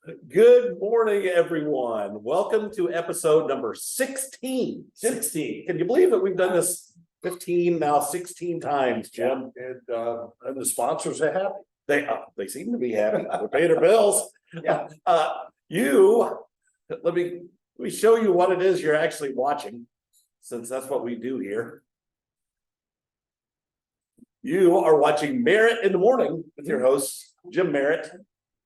Good morning, everyone. Welcome to episode number 16. 16. Can you believe that we've done this 15, now 16 times, Jim? And the sponsors are happy. They seem to be happy. They're paying their bills. Yeah. Let me show you what it is you're actually watching, since that's what we do here. You are watching Merritt in the Morning with your hosts, Jim Merritt,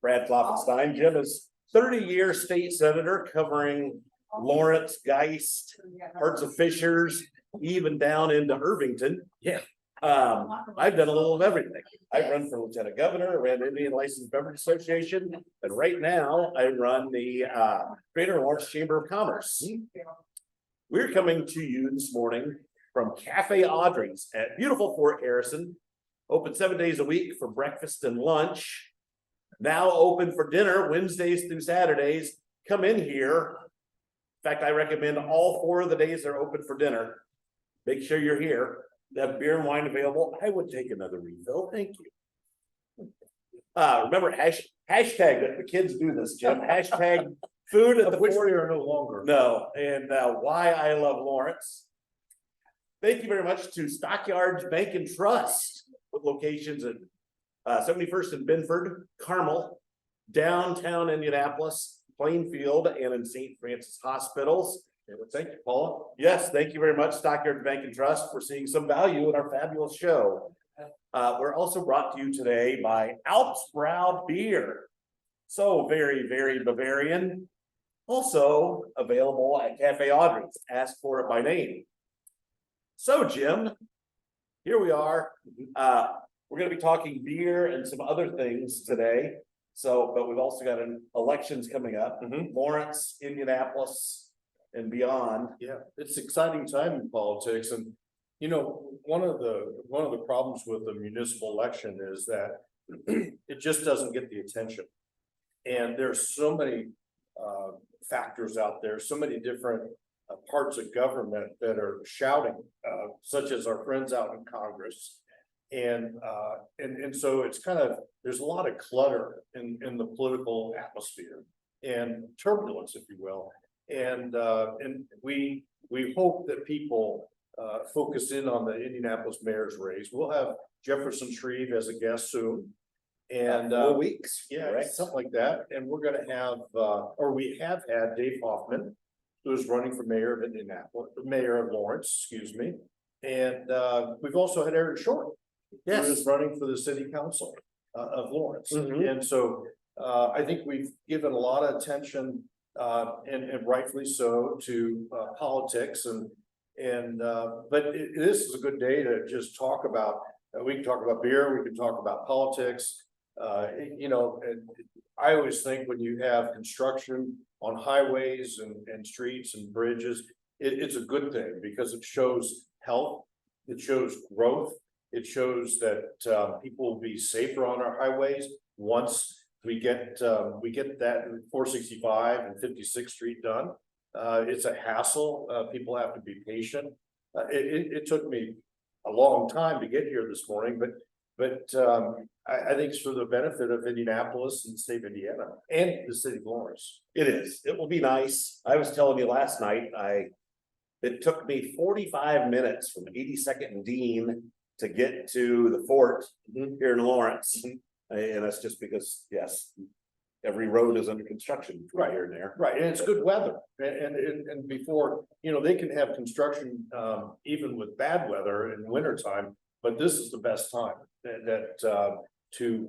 Brad Klopfenstein. Jim is 30-year state senator covering Lawrence, Geist, parts of Fishers, even down into Irvington. Yeah. I've done a little of everything. I've run for lieutenant governor, I ran the Indian Licensed Beverage Association, and right now I run the Greater Lawrence Chamber of Commerce. We're coming to you this morning from Cafe Audrey's at beautiful Fort Harrison, open 7 days a week for breakfast and lunch. Now open for dinner Wednesdays through Saturdays. Come in here. In fact, I recommend all 4 of the days they're open for dinner. Make sure you're here. They have beer and wine available. I would take another refill. Thank you. Remember, hashtag that the kids do this, Jim. Hashtag food at the Which Fort. we are no longer. No, and why I love Lawrence. Thank you very much to Stockyards Bank and Trust with locations at 71st and Binford, Carmel, downtown Indianapolis, Plainfield, and in St. Francis hospitals. Thank you, Paula. Yes, thank you very much, Stockyards Bank and Trust, for seeing some value in our fabulous show. We're also brought to you today by Alpsbrau Beer. So very, very Bavarian. Also available at Cafe Audrey's. Ask for it by name. So, Jim, here we are. We're going to be talking beer and some other things today. But we've also got elections coming up. Lawrence, Indianapolis, and beyond. Yeah, it's an exciting time in politics, and you know, one of the problems with the municipal election is that it just doesn't get the attention, and there's so many factors out there, so many different parts of government that are shouting, such as our friends out in Congress. And so it's kind of, there's a lot of clutter in the political atmosphere and turbulence, if you will. And we hope that people focus in on the Indianapolis mayor's race. We'll have Jefferson Shreve as a guest soon. And 4 weeks. yeah, right? something like that. And we're gonna have we have had Dave Hoffman, who is running for mayor of Indianapolis, mayor of Lawrence, excuse me. And we've also had Eric Short, who is running for the city council of Lawrence. And so I think we've given a lot of attention and rightfully so to politics but this is a good day to just talk about. We can talk about beer, we can talk about politics. You know, and I always think when you have construction on highways and streets and bridges, it's a good thing because it shows health, it shows growth, it shows that people will be safer on our highways once we get that 465 and 56th Street done. It's a hassle. People have to be patient. It took me a long time to get here this morning, but I think it's for the benefit of Indianapolis and the state of Indiana and the city of Lawrence. It is. It will be nice. I was telling you last night, it took me 45 minutes from 82nd and Dean to get to the fort here in Lawrence. And that's just because, yes, every road is under construction right here and there. Right, and it's good weather. And before, you know, they can have construction even with bad weather in wintertime, but this is the best time to,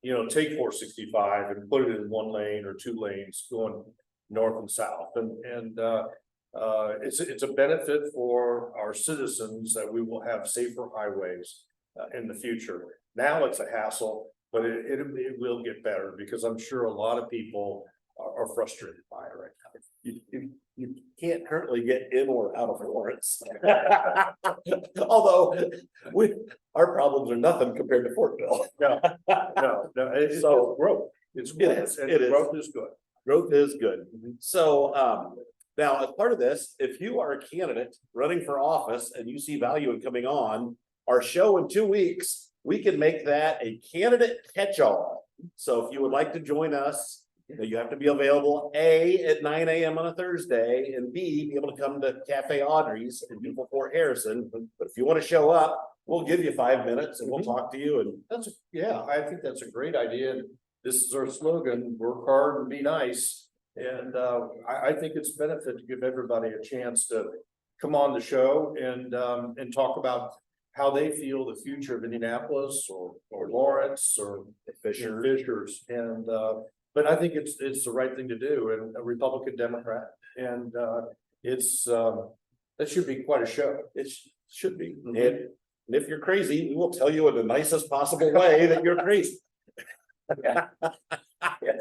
you know, take 465 and put it in 1 lane or 2 lanes going north and south. And it's a benefit for our citizens that we will have safer highways in the future. Now it's a hassle, but it will get better because I'm sure a lot of people are frustrated by it right now. You can't currently get in or out of Lawrence. Although our problems are nothing compared to Fortville. No, it's So growth. It is. Growth is good. Growth is good. So now, as part of this, if you are a candidate running for office and you see value in coming on our show in 2 weeks, we can make that a candidate catch-all. So if you would like to join us Now, you have to be available A at 9 a.m. on a Thursday and B, be able to come to Cafe Audrey's and do before Harrison. But if you want to show up, we'll give you 5 minutes and we'll talk to you. And Yeah, I think that's a great idea. This is our slogan, work hard and be nice. And I think it's a benefit to give everybody a chance to come on the show and talk about how they feel the future of Indianapolis or Lawrence or Fishers. And but I think it's the right thing to do, and a Republican Democrat. And that should be quite a show. it should be. And if you're crazy, we will tell you in the nicest possible way that you're crazy. Yeah,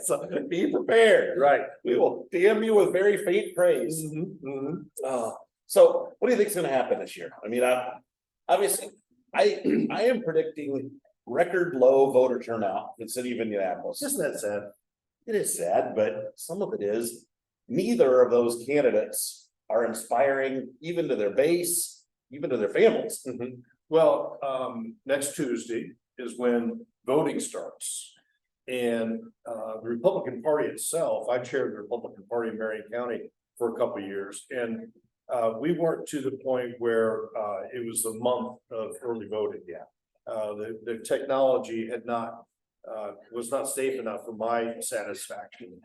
so be prepared. Right. We will damn you with very faint praise. So what do you think is going to happen this year? I mean, obviously, I am predicting record low voter turnout in the city of Indianapolis. Isn't that sad? It is sad, but some of it is. Neither of those candidates are inspiring even to their base, even to their families. Well, next Tuesday is when voting starts. And the Republican Party itself, I chaired the Republican Party in Marion County for a couple of years. And we weren't to the point where it was a month of early voting yet. The technology had not was not safe enough for my satisfaction.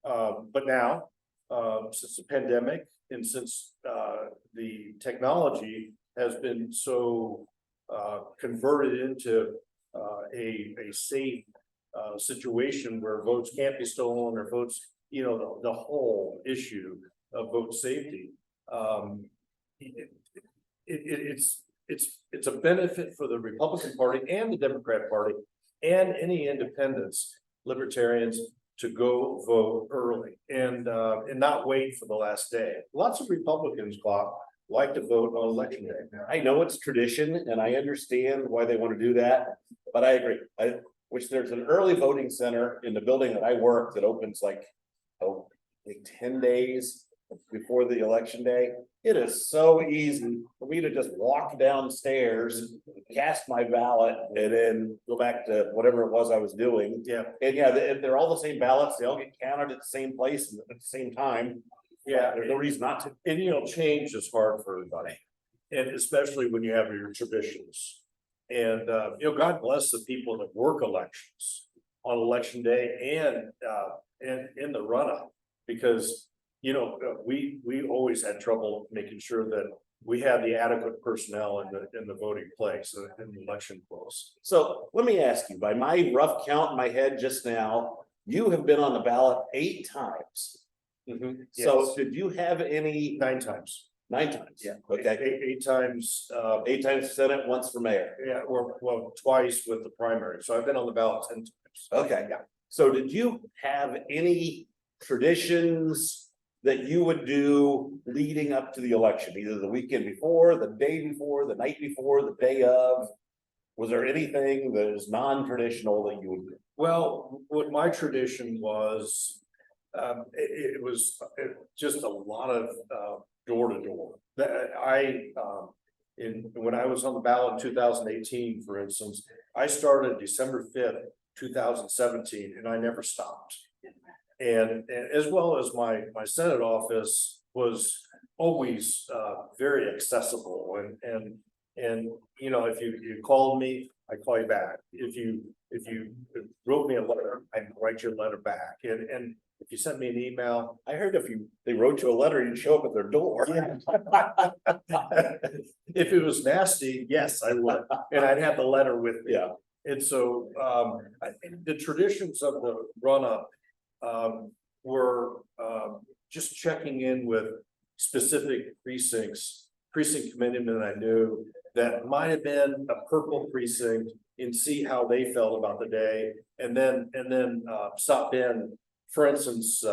But now, since the pandemic and since the technology has been so converted into a safe situation where votes can't be stolen or votes, you know, the whole issue of vote safety. It's a benefit for the Republican Party and the Democrat Party and any independents, libertarians, to go vote early and not wait for the last day. Lots of Republicans, Bob, like to vote on election day. I know it's tradition and I understand why they want to do that, but I agree. Which there's an early voting center in the building that I work that opens like 10 days before the election day. It is so easy for me to just walk downstairs, cast my ballot, and then go back to whatever it was I was doing. Yeah. And yeah, they're all the same ballots. They all get counted at the same place at the same time. Yeah. There's no reason not to. And you know, change is hard for everybody. And especially when you have your traditions. And you know, God bless the people that work elections on election day and in the run up, because you know, we always had trouble making sure that we had the adequate personnel in the voting place, in the election place. So let me ask you, by my rough count in my head just now, you have been on the ballot 8 times. So Yes. did you have any? 9 times. 9 times. Yeah. Okay. 8 times. 8 times Senate, once for mayor. Yeah, or well, twice with the primary. So I've been on the ballot 10 times. Okay. Yeah. So did you have any traditions that you would do leading up to the election, either the weekend before, the day before, the night before, the day of? Was there anything that is non-traditional that you would do? Well, what my tradition was, it was just a lot of door to door. When I was on the ballot in 2018, for instance, I started December 5th, 2017, and I never stopped. And as well as my Senate office was always very accessible and you know, if you called me, I call you back. If you wrote me a letter, I'd write you a letter back. And if you sent me an email, I heard they wrote you a letter, you'd show up at their door. if it was nasty, yes, I would, and I'd have the letter with me. Yeah. And so the traditions of the run up were just checking in with specific precinct committeemen I knew that might have been a purple precinct, and see how they felt about the day, and then stop in, for instance,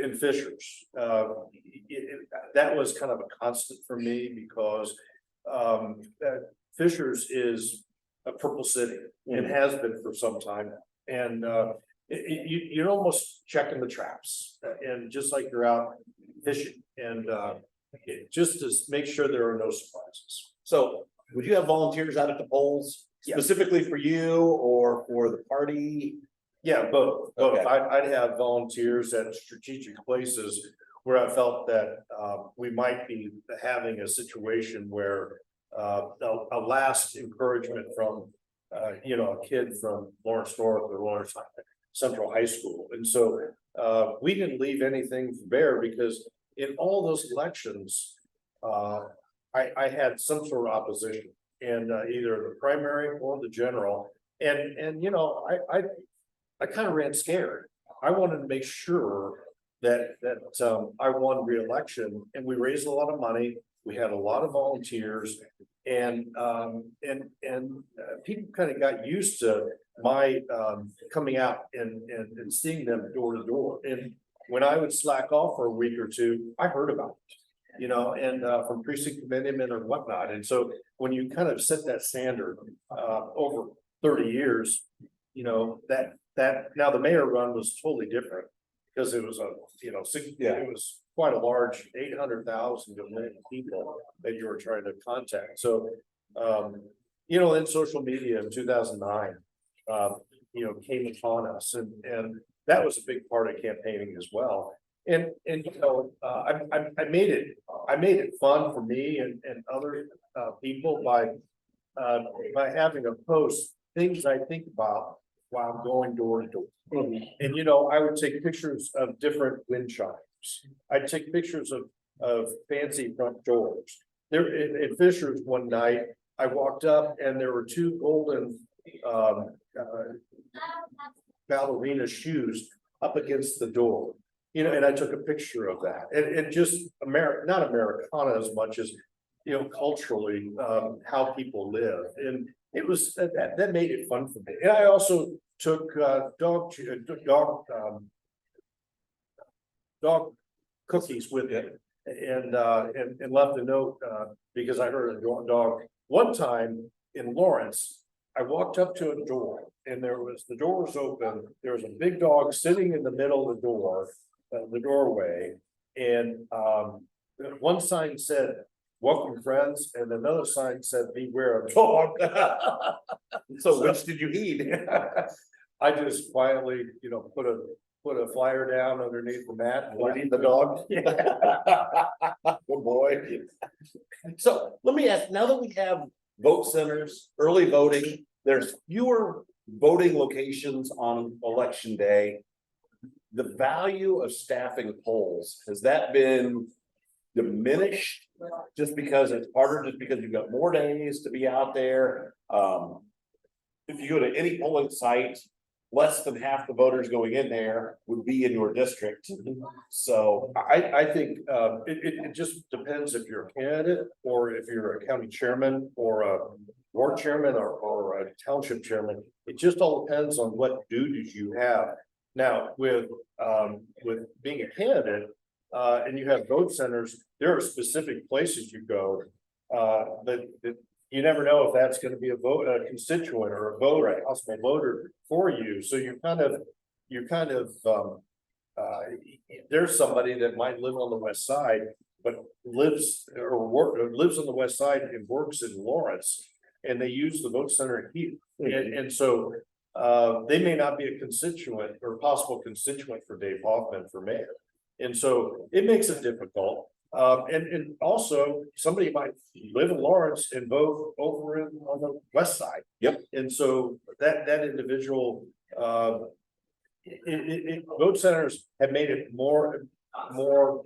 in Fishers. That was kind of a constant for me because Fishers is a purple city and has been for some time, and you're almost checking the traps, and just like you're out fishing, and just to make sure there are no surprises. So would you have volunteers out at the polls Yes. specifically for you or for the party? Yeah, both. Okay. I'd have volunteers at strategic places where I felt that, we might be having a situation where, a last encouragement from, a kid from Lawrence North or Lawrence Central High School. And so, we didn't leave anything bare because in all those elections, I had some sort of opposition in, either the primary or the general. And, I kind of ran scared. I wanted to make sure that I won re-election, and we raised a lot of money. We had a lot of volunteers, and people kind of got used to my coming out and seeing them door to door. And when I would slack off for a week or two, I heard about it, and from precinct committeemen or whatnot. And so when you kind of set that standard over 30 years, that now the mayor run was totally different because it was it was quite a large 800,000 people that you were trying to contact. So, then social media in 2009, came upon us, and that was a big part of campaigning as well. And I made it fun for me and other people by having a post things I think about while I'm going door to door. And I would take pictures of different wind chimes. I'd take pictures of fancy front doors. There at Fisher's one night, I walked up and there were two golden ballerina shoes up against the door. And I took a picture of that. And just not Americana as much as culturally how people live. And it was that made it fun for me. And I also took dog cookies with it and left a note because I heard a dog one time in Lawrence. I walked up to a door and the door was open. There was a big dog sitting in the middle of the doorway, and one sign said, "Welcome, friends," and another sign said, "Beware of dog." So which did you heed? I just quietly, put a flyer down underneath the mat. Underneath the dog? Good boy. So let me ask, now that we have vote centers, early voting, there's fewer voting locations on election day. The value of staffing polls, has that been diminished just because it's harder, just because you've got more days to be out there? If you go to any polling site, less than half the voters going in there would be in your district. So I think it just depends if you're a candidate or if you're a county chairman or a ward chairman or a township chairman. It just all depends on what duties you have. Now, with being a candidate, and you have vote centers, there are specific places you go, that you never know if that's going to be a constituent or a voter, a possible voter for you. So you kind of there's somebody that might live on the west side, but lives on the west side and works in Lawrence, and they use the vote center here. And so they may not be a constituent or possible constituent for Dave Hoffman for mayor. And so it makes it difficult. And also somebody might live in Lawrence and vote over on the west side. Yep. And so that individual, vote centers have made it more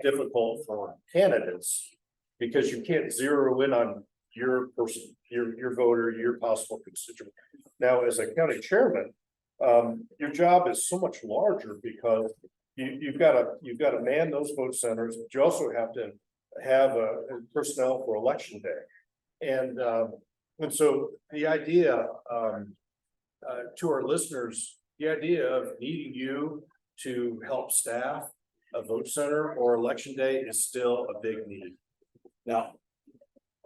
difficult for candidates because you can't zero in on your person, your voter, your possible constituent. Now, as a county chairman, your job is so much larger because you've got to man those vote centers, but you also have to have a personnel for election day. And so the idea to our listeners, the idea of needing you to help staff a vote center or election day is still a big need. Now,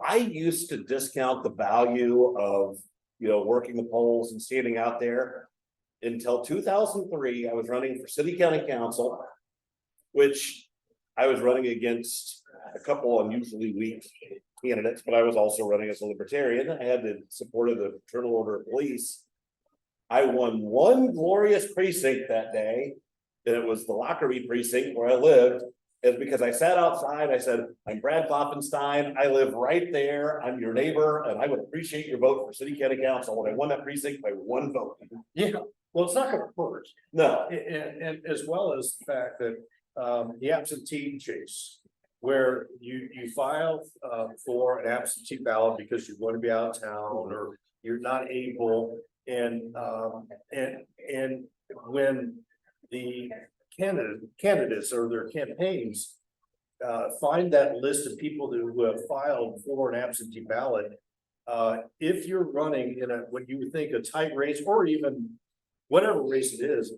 I used to discount the value of, working the polls and standing out there. Until 2003, I was running for city county council, which I was running against a couple unusually weak candidates, but I was also running as a libertarian. I had the support of the Fraternal Order of Police. I won one glorious precinct that day, and it was the Lockerbie precinct where I lived. Is because I sat outside, I said, I'm Brad Klopfenstein, I live right there, I'm your neighbor, and I would appreciate your vote for city county council. When I won that precinct by one vote. Yeah, well, it's not gonna hurt. No, And as well as the fact that, the absentee chase. Where you file, for an absentee ballot because you're going to be out of town or you're not able. And when the candidates or their campaigns. Find that list of people who have filed for an absentee ballot. If you're running in what you would think a tight race or even whatever race it is.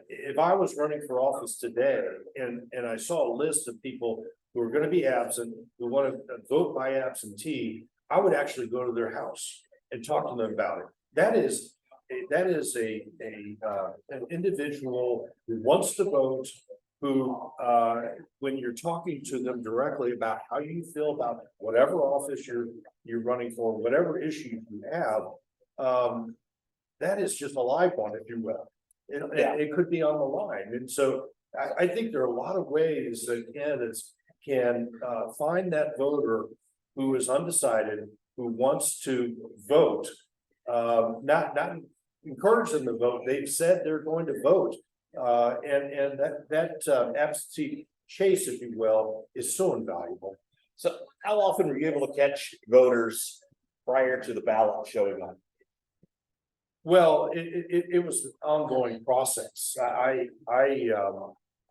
If I was running for office today and I saw a list of people who are gonna be absent, who wanna vote by absentee, I would actually go to their house and talk to them about it. That is an individual who wants to vote, who, when you're talking to them directly about how you feel about whatever office you're running for, whatever issue you have, that is just a live one, if you will. It could be on the line. And so I think there are a lot of ways that candidates can find that voter who is undecided, who wants to vote, not encourage them to vote. They've said they're going to vote. And that absentee chase, if you will, is so invaluable. so how often were you able to catch voters prior to the ballot showing up? Well, it was an ongoing process. I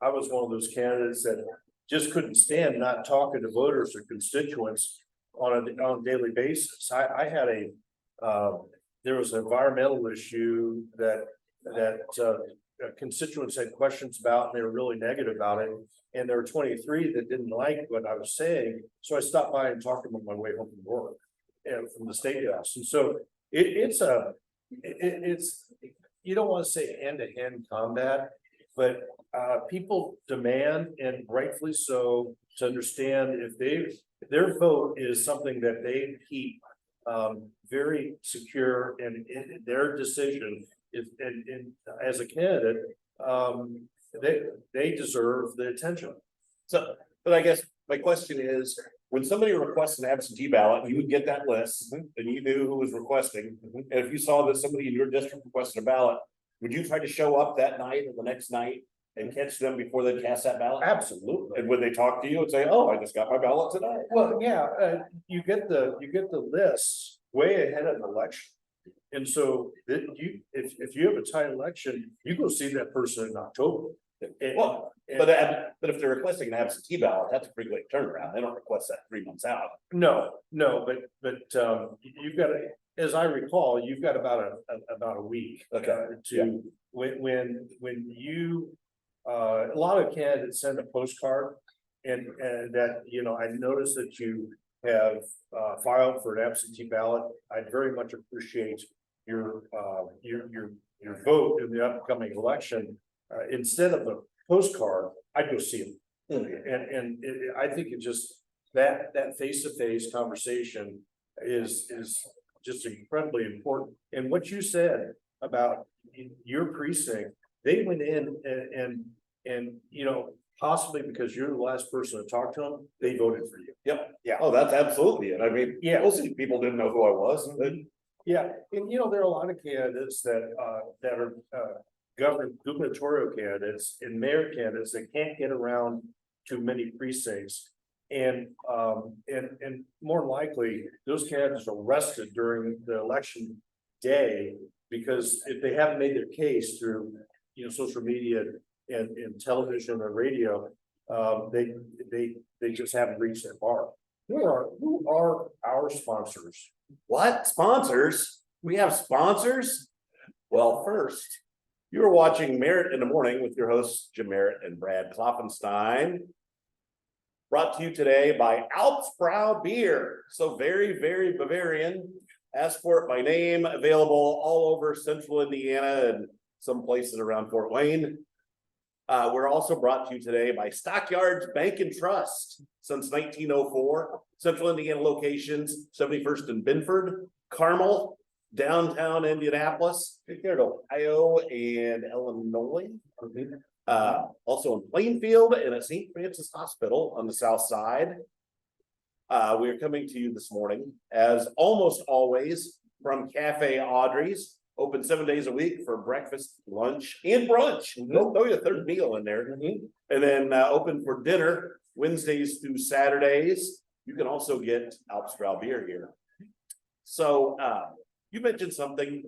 was one of those candidates that just couldn't stand not talking to voters or constituents on a daily basis. I had there was an environmental issue that constituents had questions about, and they were really negative about it. And there were 23 that didn't like what I was saying. So I stopped by and talked to them on my way home from work and from the state house. And so it's you don't want to say hand-to-hand combat, but people demand, and rightfully so, to understand if their vote is something that they keep very secure in their decision. And as a candidate, they deserve the attention. So, but I guess my question is, when somebody requests an absentee ballot, you would get that list and you knew who was requesting. And if you saw that somebody in your district requested a ballot, would you try to show up that night or the next night and catch them before they cast that ballot? Absolutely. And would they talk to you and say, oh, I just got my ballot tonight? Well, yeah, you get the lists way ahead of the election. And so that if you have a tight election, you go see that person in October. Well, but if they're requesting an absentee ballot, that's a pretty quick turnaround. They don't request that 3 months out. No, but you've got as I recall, you've got about a week. Okay. When you a lot of candidates send a postcard, and that I noticed that you have filed for an absentee ballot. I'd very much appreciate your vote in the upcoming election. Instead of a postcard, I'd go see them. And I think it just that face-to-face conversation is just incredibly important. And what you said about your precinct, they went in and possibly because you're the last person to talk to them, they voted for you. Yep. Yeah. Oh, that's absolutely it. I mean, Yeah. most of the people didn't know who I was. Yeah, and there are a lot of candidates that are gubernatorial candidates and mayor candidates that can't get around to many precincts. And more likely, those candidates are arrested during the election day because if they haven't made their case through social media and television or radio, they just haven't reached that bar. Who are our sponsors? What? Sponsors? We have sponsors? Well, first, you're watching Merritt in the Morning with your hosts, Jim Merritt and Brad Klopfenstein. Brought to you today by Alpsbrau Beer. So very, very Bavarian. Ask for it by name, available all over central Indiana and some places around Fort Wayne. We're also brought to you today by Stockyards Bank and Trust. Since 1904, Central Indiana locations, 71st and Binford, Carmel, downtown Indianapolis, there to Ohio and Illinois. Also in Plainfield and at St. Francis Hospital on the south side. We are coming to you this morning, as almost always, from Cafe Audrey's, open 7 days a week for breakfast, lunch, and brunch. They'll throw you a third meal in there. And then open for dinner Wednesdays through Saturdays. You can also get Alpstrow beer here. So you mentioned something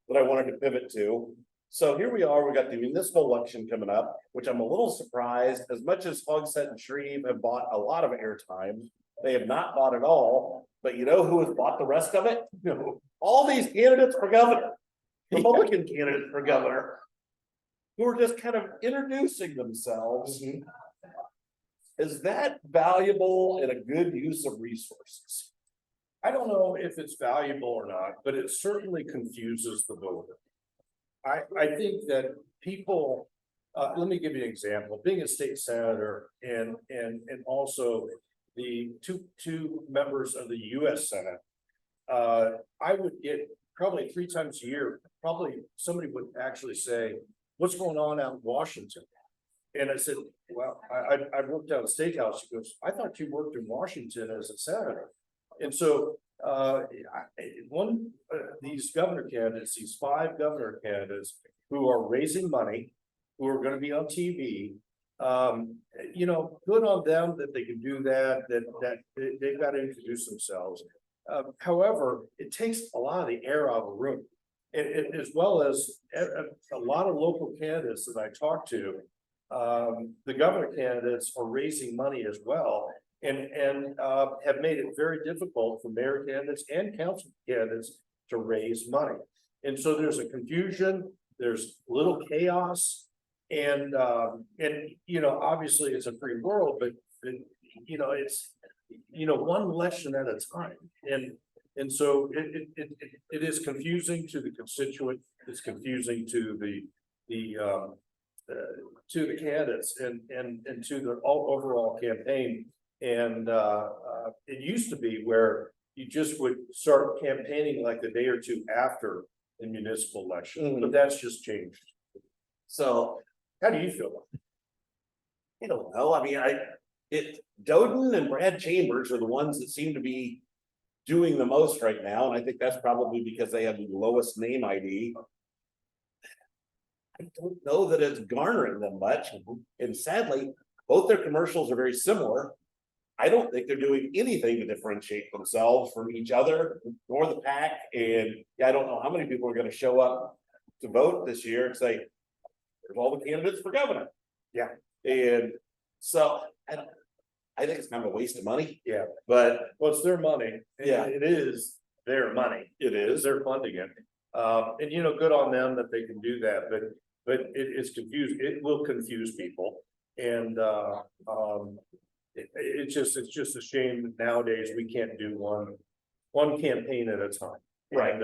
that I wanted to pivot to. So here we are, we got the municipal election coming up, which I'm a little surprised, as much as Hogsett and Shreve have bought a lot of airtime, they have not bought it all, but you know who has bought the rest of it? No. All these candidates for governor, Republican candidates for governor, who are just kind of introducing themselves. Is that valuable and a good use of resources? I don't know if it's valuable or not, but it certainly confuses the voter. I think that people, let me give you an example, being a state senator and also the two members of the US Senate. I would get probably 3 times a year, probably somebody would actually say, what's going on out in Washington? And I said, well, I worked out a steakhouse. He goes, I thought you worked in Washington as a senator. And so these governor candidates, these 5 governor candidates who are raising money, who are going to be on TV, you know, good on them that they can do that they've got to introduce themselves. However, it takes a lot of the air out of the room, as well as a lot of local candidates that I talk to. The governor candidates are raising money as well. And have made it very difficult for mayor candidates and council candidates to raise money. And so there's a confusion, there's little chaos, and you know, obviously it's a free world, but you know, it's, you know, one election at a time. And so it is confusing to the constituent, it's confusing to the candidates and to the overall campaign. And it used to be where you just would start campaigning like a day or two after the municipal election, but that's just changed. So how do you feel about it? I don't know. I mean, Doden and Brad Chambers are the ones that seem to be doing the most right now, and I think that's probably because they have the lowest name ID. I don't know that it's garnering them much, and sadly, both their commercials are very similar. I don't think they're doing anything to differentiate themselves from each other or the pack. And yeah, I don't know how many people are going to show up to vote this year and say, there's all the candidates for governor. Yeah. And so I think it's kind of a waste of money. Yeah. But well, it's their money. Yeah. It is their money. It is. They're funding it. And you know, good on them that they can do that, but it's confused. It will confuse people. And it's just a shame that nowadays we can't do one campaign at a time. Right.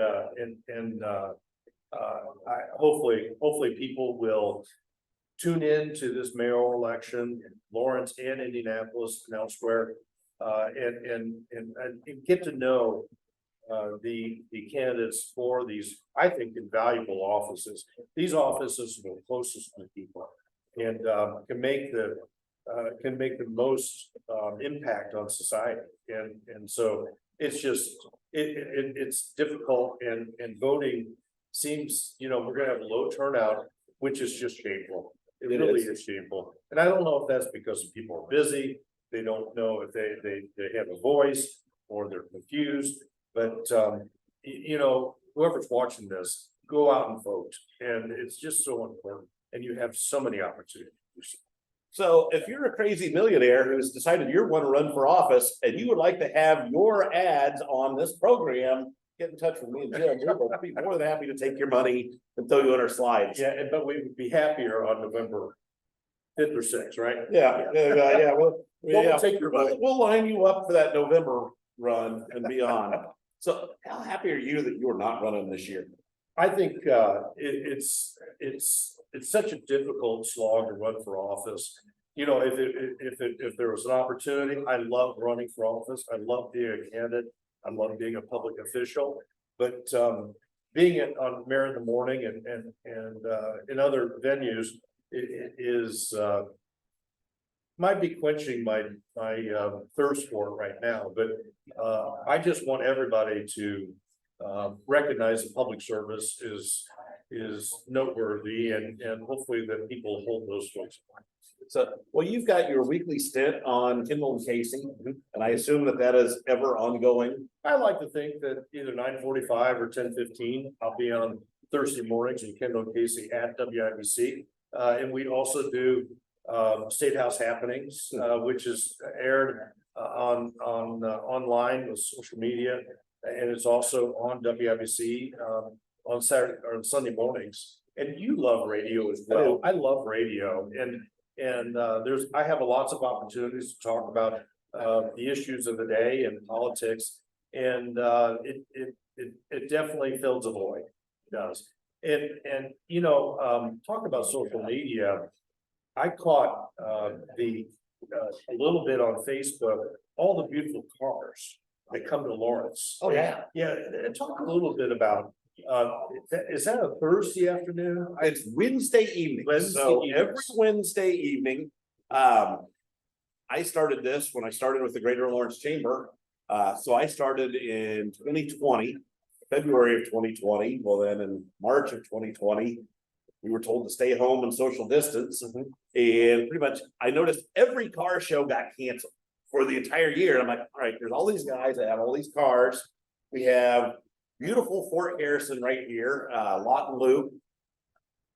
And hopefully people will tune in to this mayoral election in Lawrence and Indianapolis and elsewhere, and get to know the candidates for these, I think, invaluable offices. These offices are the closest to people and can make the most impact on society. And so it's just it's difficult, and voting seems, you know, we're gonna have a low turnout, which is just shameful. It really is shameful. And I don't know if that's because people are busy, they don't know if they have a voice, or they're confused. But you know, whoever's watching this, go out and vote. And it's just so important. And you have so many opportunities. so if you're a crazy millionaire who's decided you want to run for office and you would like to have your ads on this program, get in touch with me and Jim. We'll be more than happy to take your money and throw you on our slides. Yeah, but we would be happier on November 5th or 6th, right? Yeah. We'll take your money. We'll line you up for that November run and beyond. So how happy are you that you're not running this year? I think it's such a difficult slog to run for office. You know, if there was an opportunity, I love running for office. I love being a candidate. I love being a public official. but, being on Merritt in the morning and, in other venues, it is, might be quenching my thirst for it right now, but, I just want everybody to, recognize that public service is noteworthy and hopefully that people hold those folks. So, well, you've got your weekly stint on Kendall and Casey, and I assume that that is ever ongoing. I like to think that either 9:45 or 10:15, I'll be on Thursday mornings in Kendall and Casey at WIBC. And we also do State House Happenings, which is aired online with social media, and it's also on WIBC on Saturday or on Sunday mornings. And you love radio as well. I love radio, and I have lots of opportunities to talk about the issues of the day and politics, and it definitely fills a void. It does. And you know, talk about social media. I caught a little bit on Facebook, all the beautiful cars that come to Lawrence. Oh, yeah. Yeah, and talk a little bit about, is that a Thursday afternoon? It's Wednesday evening. So every Wednesday evening, I started this when I started with the Greater Lawrence Chamber. So I started in 2020, February of 2020. Well, then in March of 2020, we were told to stay home and social distance. And pretty much I noticed every car show got canceled for the entire year. And I'm like, all right, there's all these guys that have all these cars. We have beautiful Fort Harrison right here, Lawton Loop.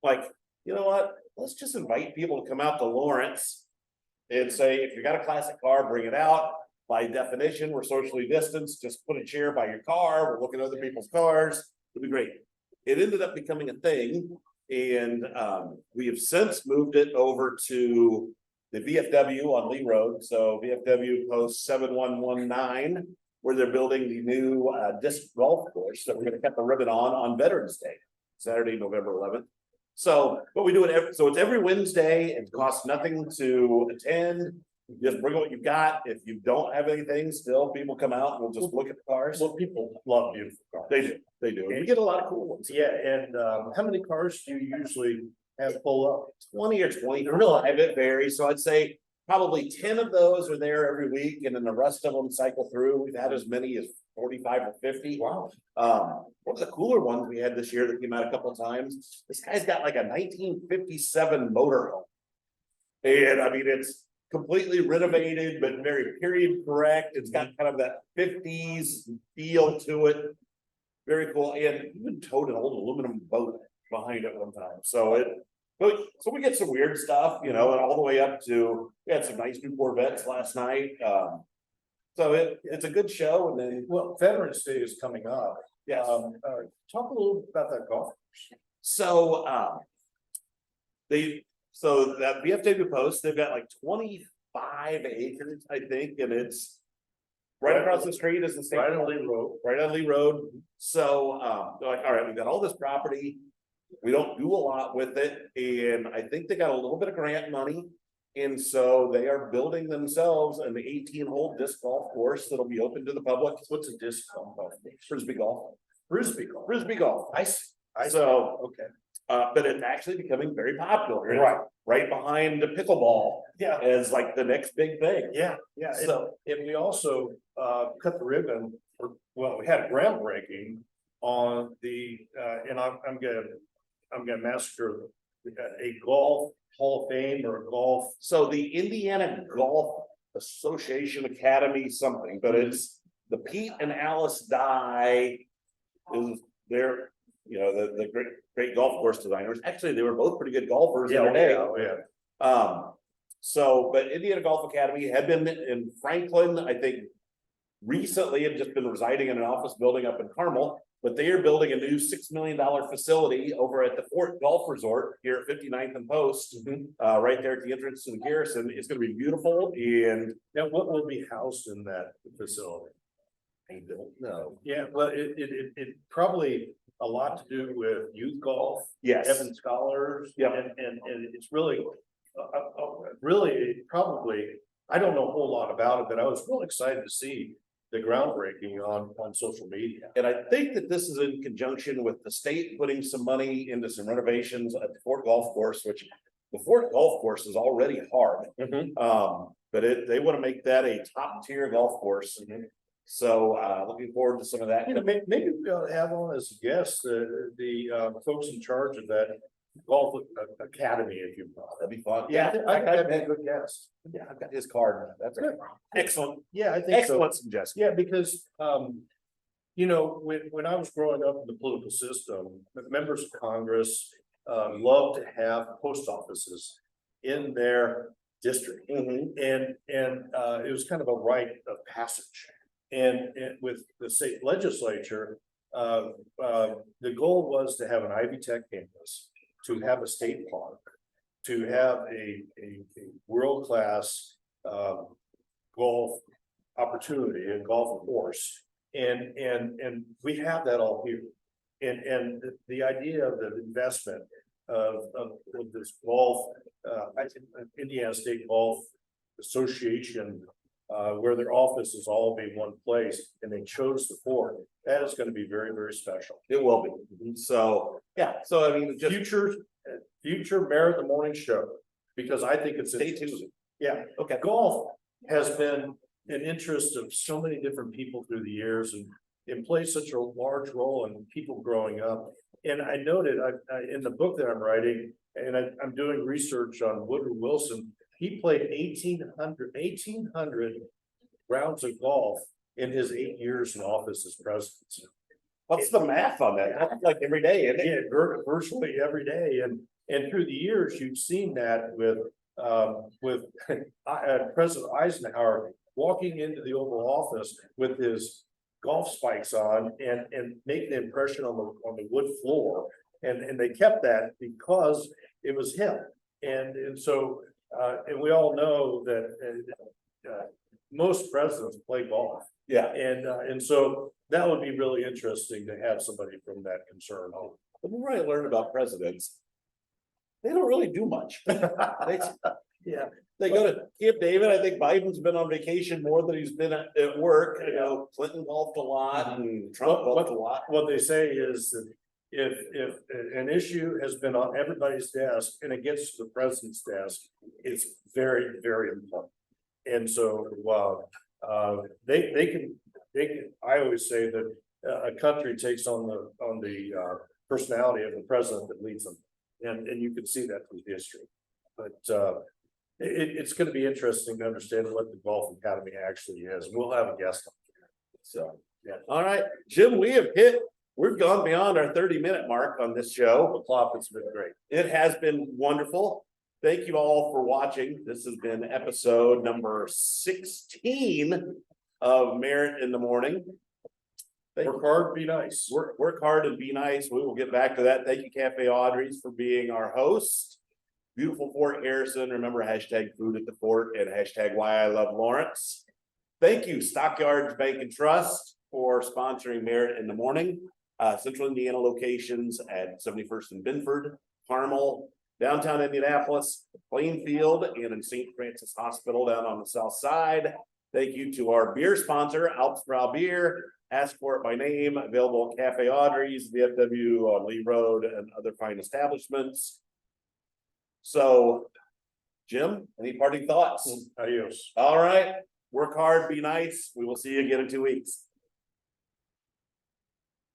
Like, you know what? Let's just invite people to come out to Lawrence and say, if you got a classic car, bring it out. By definition, we're socially distanced. Just put a chair by your car. We'll look at other people's cars. It'll be great. It ended up becoming a thing. And we have since moved it over to the VFW on Lee Road. So VFW post 7119, where they're building the new disc golf course that we're going to cut the ribbon on Veterans Day, Saturday, November 11th. So what we do it, so it's every Wednesday. It costs nothing to attend. Just bring what you've got. If you don't have anything, still people come out and we'll just look at the cars. Well, people love beautiful cars. They do. And we get a lot of cool ones. Yeah, and how many cars do you usually have pull up? 20 or 25. It varies. So I'd say probably 10 of those are there every week, and then the rest of them cycle through. We've had as many as 45 or 50. Wow. One of the cooler ones we had this year that came out a couple of times. This guy's got like a 1957 motorhome. And I mean, it's completely renovated, but very period correct. It's got kind of that 50s feel to it. Very cool. And even towed an old aluminum boat behind it one time. So we get some weird stuff, you know, and all the way up to, we had some nice new Corvettes last night. So it's a good show. And then, well, Veterans Day is coming up. Yes. Talk a little bit about that golf course. So so that VFW post, they've got like 25 acres, I think, and it's right across the street is the state. Right on Lee Road. Right on Lee Road. So they're like, all right, we've got all this property. We don't do a lot with it. And I think they got a little bit of grant money. And so they are building themselves an 18-hole disc golf course that'll be open to the public. What's a disc golf? Frisbee golf. Frisbee golf. Frisbee golf. I see. So okay. But it's actually becoming very popular. Right. Right behind the pickleball. Yeah. As like the next big thing. Yeah. Yeah. So and we also cut the ribbon, well, we had a groundbreaking on the and I'm gonna massacre a golf Hall of Fame or a golf. So the Indiana Golf Association Academy something, but it's the Pete and Alice Dye is their, you know, the great golf course designers. Actually, they were both pretty good golfers in their day. Yeah. So, but Indiana Golf Academy had been in Franklin, I think recently had just been residing in an office building up in Carmel, but they are building a new $6 million facility over at the Fort Golf Resort here at 59th and Post, right there at the entrance to the Garrison. It's going to be beautiful. And now what will be housed in that facility? I don't know. Yeah, well, it probably a lot to do with youth golf. Yes. Evan Scholars. Yeah. And it's really, really probably, I don't know a whole lot about it, but I was really excited to see the groundbreaking on social media. And I think that this is in conjunction with the state putting some money into some renovations at the Fort Golf Course, which the Fort Golf Course is already hard. But they want to make that a top tier golf course. So looking forward to some of that. You know, maybe we ought to have on as a guest the folks in charge of that golf academy, if you will. That'd be fun. Yeah, I think that'd be a good guest. Yeah, I've got his card. That's Good. excellent. Yeah, I think so. Excellent suggestion. Yeah, because, you know, when I was growing up in the political system, members of Congress, loved to have post offices in their district. And it was kind of a rite of passage. And with the state legislature, the goal was to have an Ivy Tech campus, to have a state park, to have a world-class golf opportunity and golf course. And we have that all here. And the idea of the investment of this golf, I think Indiana State Golf Association, where their office is all be one place, and they chose the fort, that is going to be very, very special. It will be. So, yeah, so I mean, just Future Merritt the Morning Show, because I think it's. stay tuned. Yeah, Okay. golf has been an interest of so many different people through the years, and it plays such a large role in people growing up. And I noted, in the book that I'm writing, and I'm doing research on Woodrow Wilson, he played 1,800 rounds of golf in his 8 years in office as president. What's the math on that? That's like every day, isn't it? Yeah, virtually every day, and through the years, you've seen that with President Eisenhower walking into the Oval Office with his golf spikes on and making an impression on the wood floor, and they kept that because it was him, and so and we all know that most presidents play golf. Yeah. And so that would be really interesting to have somebody from that concern. The more I learn about presidents, they don't really do much. Yeah. They go to Camp David. I think Biden's been on vacation more than he's been at work. You know, Clinton golfed a lot and Trump golfed a lot. What they say is that if an issue has been on everybody's desk and it gets to the president's desk, it's very, very important. And so, they can, I always say that a country takes on the personality of the president that leads them. And you can see that through history. But, it's going to be interesting to understand what the Golf Academy actually is. We'll have a guest on here. So, yeah. All right, Jim, we've gone beyond our 30-minute mark on this show. It's been great. It has been wonderful. Thank you all for watching. This has been episode number 16 of Merritt in the Morning. Work hard, be nice. Work hard and be nice. We will get back to that. Thank you, Cafe Audrey's, for being our host. Beautiful Fort Harrison. Remember, hashtag food at the fort and hashtag why I love Lawrence. Thank you, Stockyards Bank and Trust, for sponsoring Merritt in the Morning. Central Indiana locations at 71st and Binford, Carmel, downtown Indianapolis, Plainfield, and in St. Francis Hospital down on the south side. Thank you to our beer sponsor, Alpsbrow Beer. Ask for it by name, available at Cafe Audrey's, VFW on Lee Road, and other fine establishments. So, Jim, any parting thoughts? Adios. All right. Work hard, be nice. We will see you again in 2 weeks.